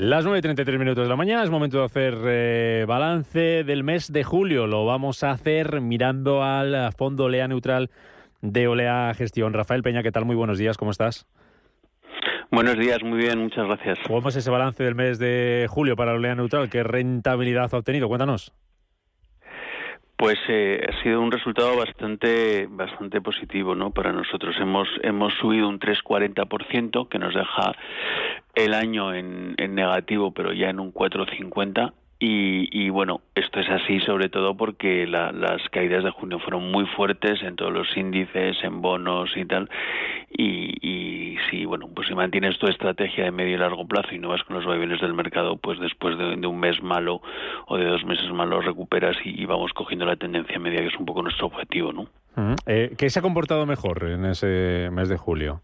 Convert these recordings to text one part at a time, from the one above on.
Las 9:33 de la mañana, es momento de hacer balance del mes de julio. Lo vamos a hacer mirando al fondo Olea Neutral de Olea Gestión. Rafael Peña, ¿qué tal? Muy buenos días, ¿cómo estás? Buenos días, muy bien, muchas gracias. ¿Cómo es ese balance del mes de julio para Olea Neutral? ¿Qué rentabilidad ha obtenido? Cuéntanos. Pues ha sido un resultado bastante positivo, ¿no? Para nosotros hemos subido un 3,40%, que nos deja el año en negativo, pero ya en un 4,50%. Y bueno, esto es así sobre todo porque las caídas de junio fueron muy fuertes en todos los índices, en bonos y tal. Y si, bueno, pues si mantienes tu estrategia de medio y largo plazo y no vas con los vaivenes del mercado, pues después de un mes malo o de 2 meses malos recuperas y vamos cogiendo la tendencia media, que es un poco nuestro objetivo, ¿no? ¿Qué se ha comportado mejor en ese mes de julio?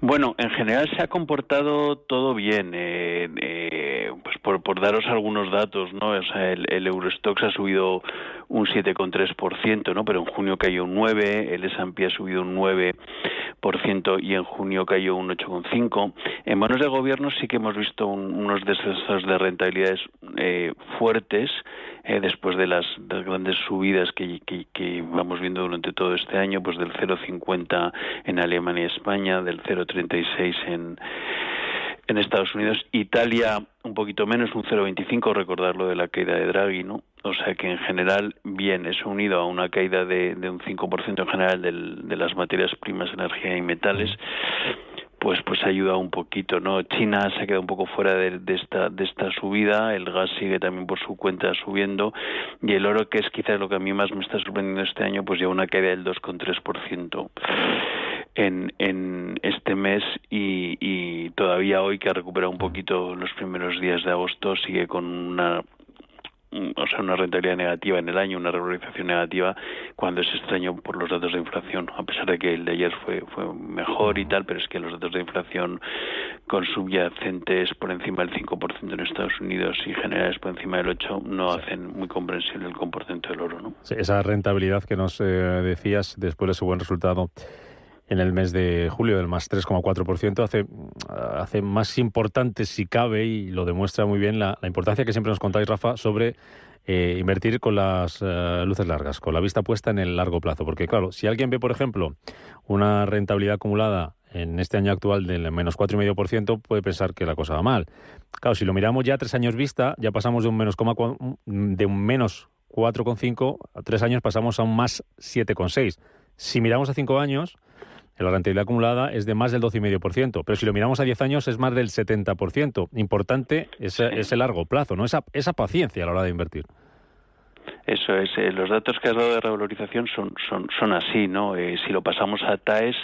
Bueno, en general se ha comportado todo bien. Pues por daros algunos datos, ¿no? O sea, el Eurostoxx ha subido un 7,3%, ¿no? Pero en junio cayó un 9%, el S&P ha subido un 9% y en junio cayó un 8,5%. En bonos de gobierno sí que hemos visto unos descensos de rentabilidades fuertes después de las grandes subidas que vamos viendo durante todo este año, pues del 0,50 en Alemania y España, del 0,36 en Estados Unidos. Italia un poquito menos, un 0,25, recordar lo de la caída de Draghi, ¿no? O sea que en general, bien, eso unido a una caída de un 5% en general de las materias primas, energía y metales, pues ayuda un poquito, ¿no? China se ha quedado un poco fuera de esta subida, el gas sigue también por su cuenta subiendo, y el oro, que es quizás lo que a mí más me está sorprendiendo este año, pues lleva una caída del 2,3% en este mes, y todavía hoy, que ha recuperado un poquito los primeros días de agosto, sigue con una rentabilidad negativa en el año, una revalorización negativa, cuando es extraño por los datos de inflación, a pesar de que el de ayer fue mejor y tal, pero es que los datos de inflación con subyacentes por encima del 5% en Estados Unidos y generales por encima del 8% no hacen muy comprensible el comportamiento del oro, ¿no? Sí, esa rentabilidad que nos decías después de su buen resultado en el mes de julio, del más 3,4%, hace más importante, si cabe, y lo demuestra muy bien, la importancia que siempre nos contáis, Rafa, sobre invertir con las luces largas, con la vista puesta en el largo plazo. Porque claro, si alguien ve, por ejemplo, una rentabilidad acumulada en este año actual del menos 4,5%, puede pensar que la cosa va mal. Claro, si lo miramos ya a 3 años vista, ya pasamos de un menos 4,5, a 3 años pasamos a un más 7,6. Si miramos a 5 años, la rentabilidad acumulada es de más del 12,5%, pero si lo miramos a 10 años es más del 70%. Importante ese largo plazo, ¿no? Esa paciencia a la hora de invertir. Eso es, los datos que has dado de revalorización son así, ¿no? Si lo pasamos a TAES,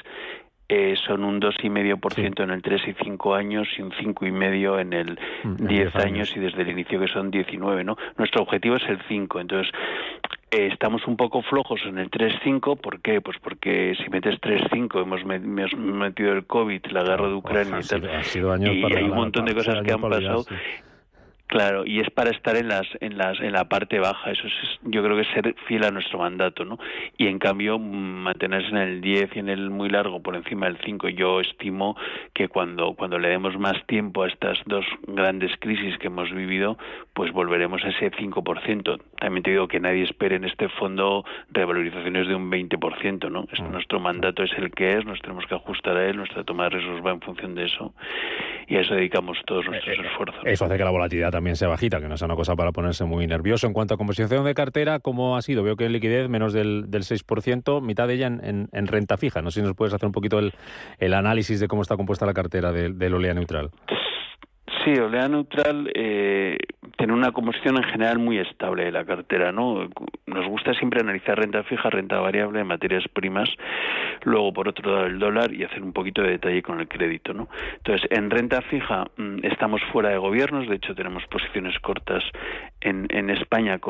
son un 2,5% en el 3 y 5 años y un 5,5% en el 10 años y desde el inicio, que son 19, ¿no? Nuestro objetivo es el 5, entonces estamos un poco flojos en el 3,5. ¿Por qué? Pues porque si metes 3,5, hemos metido el COVID, la guerra de Ucrania y tal, y hay un montón de cosas que han pasado. Sí. Claro, y es para estar en la parte baja. Eso es, yo creo que es ser fiel a nuestro mandato, ¿no? Y en cambio mantenerse en el 10 y en el muy largo por encima del 5. Yo estimo que cuando le demos más tiempo a estas dos grandes crisis que hemos vivido, pues volveremos a ese 5%. También te digo que nadie espere en este fondo revalorizaciones de un 20%, ¿no? Nuestro mandato es el que es, nos tenemos que ajustar a él, nuestra toma de riesgos va en función de eso, y a eso dedicamos todos nuestros esfuerzos. Eso hace que la volatilidad también sea bajita, que no sea una cosa para ponerse muy nervioso. En cuanto a composición de cartera, ¿cómo ha sido? Veo que en liquidez menos del 6%, mitad de ella en renta fija. No sé si nos puedes hacer un poquito el análisis de cómo está compuesta la cartera del Olea Neutral. Sí, Olea Neutral tiene una composición en general muy estable de la cartera, ¿no? Nos gusta siempre analizar renta fija, renta variable, materias primas, luego por otro lado el dólar, y hacer un poquito de detalle con el crédito, ¿no? Entonces, en renta fija estamos fuera de gobiernos, de hecho tenemos posiciones cortas en España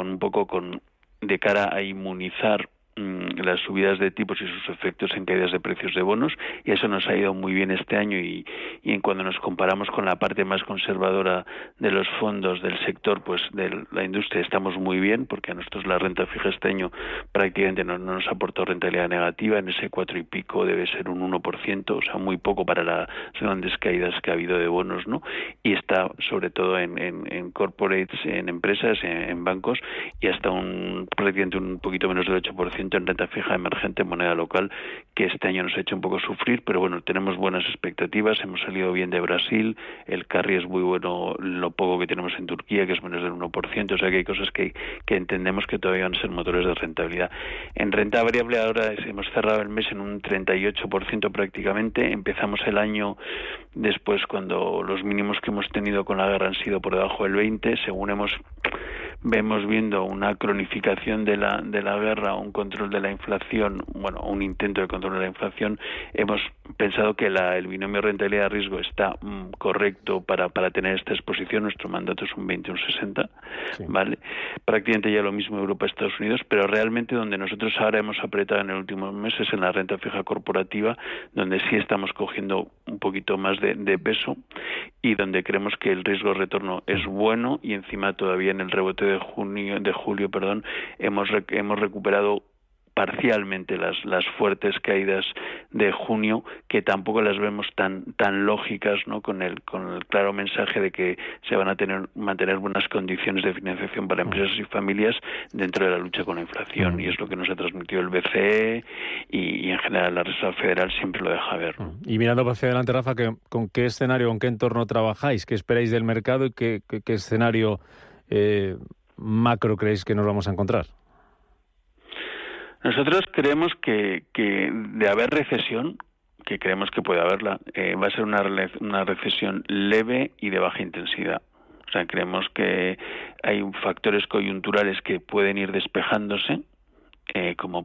de cara a inmunizar las subidas de tipos y sus efectos en caídas de precios de bonos, y eso nos ha ido muy bien este año, y en cuando nos comparamos con la parte más conservadora de los fondos del sector, pues de la industria, estamos muy bien, porque a nosotros la renta fija este año prácticamente no nos aportó rentabilidad negativa, en ese 4 y pico debe ser un 1%, o sea, muy poco para las grandes caídas que ha habido de bonos, ¿no? Y está sobre todo en corporates, en empresas, en bancos, y hasta prácticamente un poquito menos del 8% en renta fija emergente en moneda local, que este año nos ha hecho un poco sufrir, pero bueno, tenemos buenas expectativas, hemos salido bien de Brasil, el carry es muy bueno, lo poco que tenemos en Turquía, que es menos del 1%, o sea que hay cosas que entendemos que todavía van a ser motores de rentabilidad. En renta variable ahora hemos cerrado el mes en un 38% prácticamente, empezamos el año después cuando los mínimos que hemos tenido con la guerra han sido por debajo del 20%, según vemos viendo una cronificación de la guerra, un control de la inflación, bueno, un intento de control de la inflación, hemos pensado que el binomio rentabilidad-riesgo está correcto para tener esta exposición. Nuestro mandato es un 20, un 60, sí. ¿Vale? Prácticamente ya lo mismo Europa, Estados Unidos, pero realmente donde nosotros ahora hemos apretado en el último mes es en la renta fija corporativa, donde sí estamos cogiendo un poquito más de peso y donde creemos que el riesgo-retorno es bueno, y encima todavía en el rebote de julio, hemos recuperado parcialmente las fuertes caídas de junio, que tampoco las vemos tan lógicas, ¿no? Con el claro mensaje de que se van a mantener buenas condiciones de financiación para empresas y familias dentro de la lucha con la inflación, y es lo que nos ha transmitido el BCE y en general la Reserva Federal siempre lo deja ver. Y mirando hacia adelante, Rafa, ¿con qué escenario, con qué entorno trabajáis? ¿Qué esperáis del mercado y qué escenario macro creéis que nos vamos a encontrar? Nosotros creemos que de haber recesión, que creemos que puede haberla, va a ser una recesión leve y de baja intensidad. O sea, creemos que hay factores coyunturales que pueden ir despejándose, como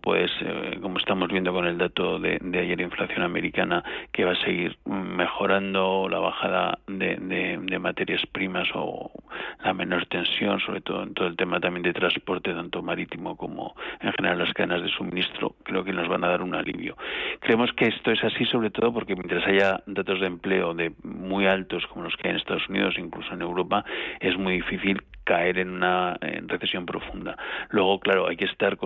estamos viendo con el dato de ayer, inflación americana, que va a seguir mejorando, la bajada de materias primas o la menor tensión, sobre todo en todo el tema también de transporte, tanto marítimo como en general las cadenas de suministro, creo que nos van a dar un alivio. Creemos que esto es así sobre todo porque mientras haya datos de empleo muy altos como los que hay en Estados Unidos, incluso en Europa, es muy difícil caer en recesión profunda. Luego, claro, hay que estar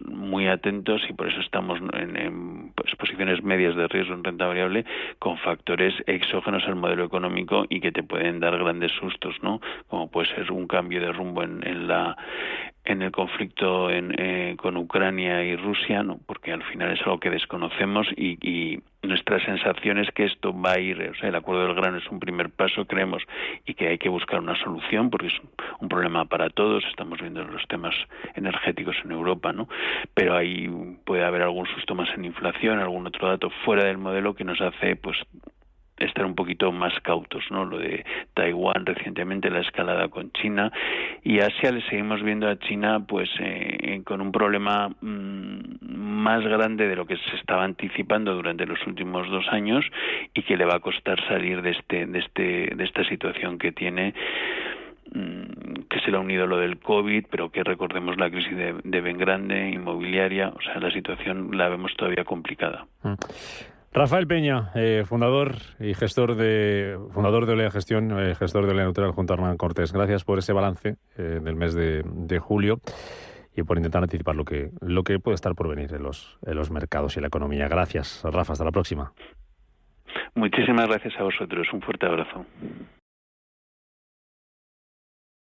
muy atentos, y por eso estamos en posiciones medias de riesgo en renta variable, con factores exógenos al modelo económico y que te pueden dar grandes sustos, ¿no? Como puede ser un cambio de rumbo en el conflicto con Ucrania y Rusia, ¿no? Porque al final es algo que desconocemos, y nuestra sensación es que esto va a ir, o sea, el acuerdo del grano es un primer paso, creemos, y que hay que buscar una solución porque es un problema para todos. Estamos viendo los temas energéticos en Europa, ¿no? Pero ahí puede haber algún susto más en inflación, algún otro dato fuera del modelo que nos hace, pues, estar un poquito más cautos, ¿no? Lo de Taiwán recientemente, la escalada con China, y Asia le seguimos viendo a China pues con un problema más grande de lo que se estaba anticipando durante los últimos 2 años, y que le va a costar salir de esta situación que tiene, que se le ha unido lo del COVID, pero que recordemos la crisis de Evergrande, inmobiliaria, o sea, la situación la vemos todavía complicada. Rafael Peña, fundador de Olea Gestión, gestor de Olea Neutral junto a Hernán Cortés. Gracias por ese balance del mes de julio y por intentar anticipar lo que puede estar por venir en los mercados y la economía. Gracias, Rafa. Hasta la próxima. Muchísimas gracias a vosotros. Un fuerte abrazo.